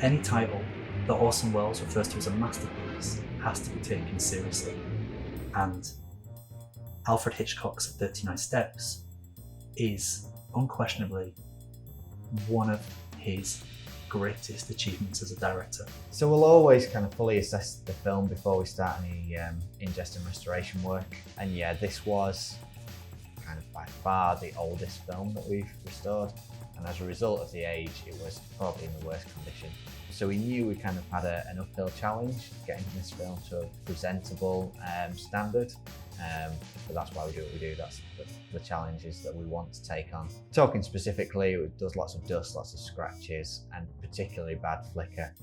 Any title that Orson Welles refers to as a masterpiece has to be taken seriously. And Alfred Hitchcock's 39 Steps is unquestionably one of his greatest achievements as a director. So we'll always kind of fully assess the film before we start any ingest and restoration work. And yeah, this was kind of by far the oldest film that we've restored. And as a result of the age, it was probably in the worst condition. So we knew we kind of had an uphill challenge getting this film to a presentable standard. But that's why we do what we do. That's the challenges that we want to take on. Talking specifically, it does lots of dust, lots of scratches, and particularly bad flicker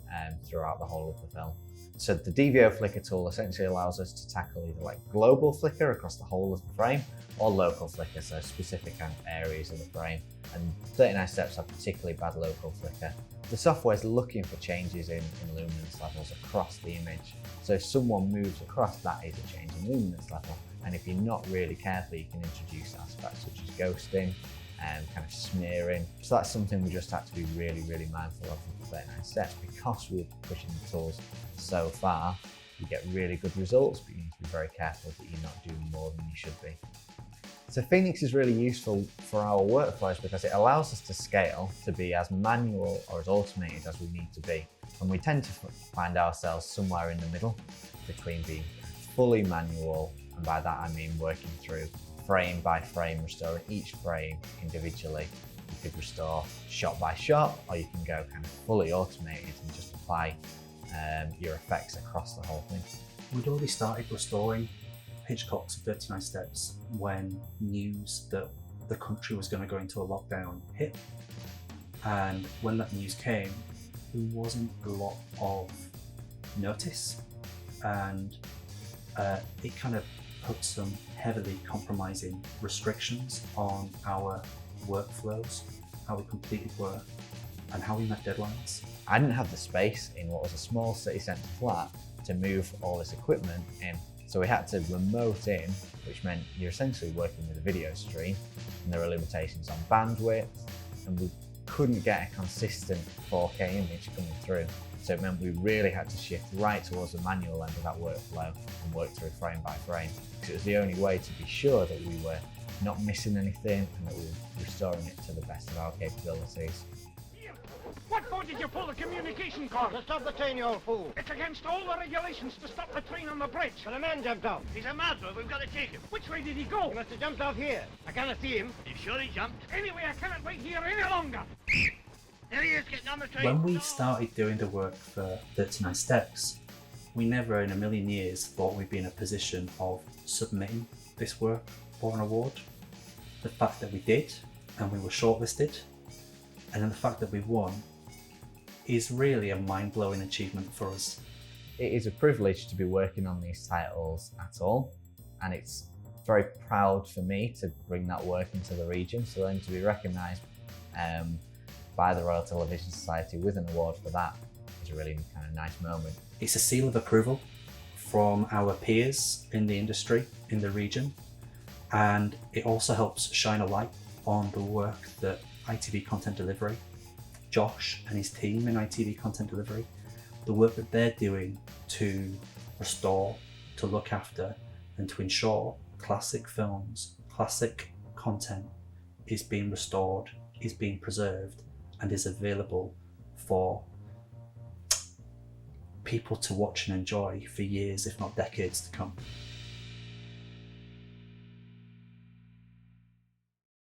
throughout the whole of the film. So the DVO flicker tool essentially allows us to tackle either like global flicker across the whole of the frame or local flicker, so specific areas of the frame. And 39 Steps have particularly bad local flicker. The software is looking for changes in luminance levels across the image. So if someone moves across, that is a change in luminance level. And if you're not really careful, you can introduce aspects such as ghosting and kind of smearing. So that's something we just have to be really, really mindful of with 39 Steps. Because we're pushing the tools so far, you get really good results, but you need to be very careful that you're not doing more than you should be. So Phoenix is really useful for our workflows because it allows us to scale to be as manual or as automated as we need to be. And we tend to find ourselves somewhere in the middle between being fully manual, and by that I mean working through frame by frame, restoring each frame individually. You could restore shot by shot, or you can go kind of fully automated and just apply your effects across the whole thing. We'd already started restoring Hitchcock's 39 Steps when news that the country was going to go into a lockdown hit. And when that news came, there wasn't a lot of notice, and it kind of put some heavily compromising restrictions on our workflows, how we completed work, and how we met deadlines. I didn't have the space in what was a small city centre flat to move all this equipment in. So we had to remote in, which meant you're essentially working with a video stream, and there are limitations on bandwidth, and we couldn't get a consistent 4K image coming through. So it meant we really had to shift right towards the manual end of that workflow and work through frame by frame, because it was the only way to be sure that we were not missing anything and that we were restoring it to the best of our capabilities. What for did you pull the communication cord? To stop the train, you old fool. It's against all the regulations to stop the train on the bridge. But a man jumped off. He's a murderer. We've got to take him. Which way did he go? He must have jumped off here. I cannot see him. You sure he jumped? Anyway, I cannot wait here any longer. There he is, getting on the train. When we started doing the work for 39 Steps, we never in a million years thought we'd be in a position of submitting this work for an award. The fact that we did, and we were shortlisted, and then the fact that we won, is really a mind-blowing achievement for us. It is a privilege to be working on these titles at all, and it's very proud for me to bring that work into the region, so then to be recognised by the Royal Television Society with an award for that is a really kind of nice moment. It's a seal of approval from our peers in the industry, in the region, and it also helps shine a light on the work that ITV Content Delivery, Josh and his team in ITV Content Delivery, the work that they're doing to restore, to look after, and to ensure classic films, classic content is being restored, is being preserved, and is available for people to watch and enjoy for years, if not decades to come.